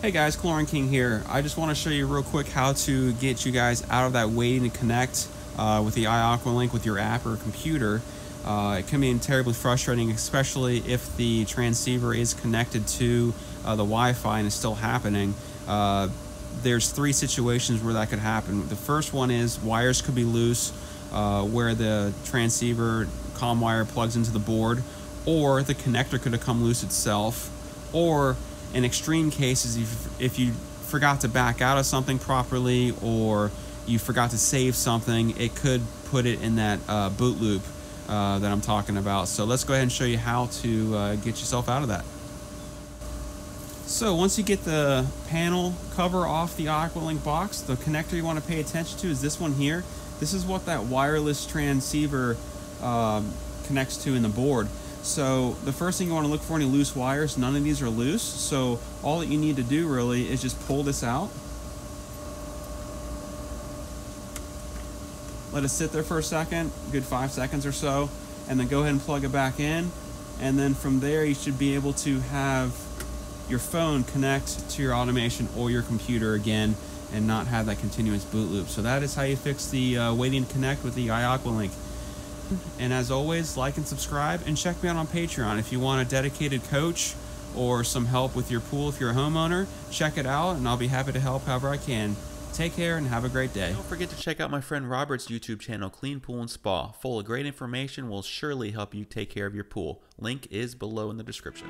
Hey guys, Chlorine King here. I just want to show you real quick how to get you guys out of that waiting to connect with the iAqualink with your app or computer. It can be terribly frustrating, especially if the transceiver is connected to the Wi-Fi and is still happening. There's three situations where that could happen. The first one is wires could be loose where the transceiver comm wire plugs into the board, or the connector could have come loose itself, or in extreme cases, if you forgot to back out of something properly or you forgot to save something, it could put it in that boot loop that I'm talking about. So let's go ahead and show you how to get yourself out of that. So once you get the panel cover off the iAqualink box, the connector you want to pay attention to is this one here. This is what that wireless transceiver connects to in the board. So the first thing you want to look for, any loose wires. None of these are loose, so all that you need to do really is just pull this out, let it sit there for a second, good 5 seconds or so, and then go ahead and plug it back in. And then from there you should be able to have your phone connect to your automation or your computer again and not have that continuous boot loop. So that is how you fix the waiting to connect with the iAqualink. And as always, like and subscribe, and check me out on Patreon. If you want a dedicated coach or some help with your pool if you're a homeowner, check it out and I'll be happy to help however I can. Take care and have a great day. Don't forget to check out my friend Robert's YouTube channel, Clean Pool and Spa. Full of great information will surely help you take care of your pool. Link is below in the description.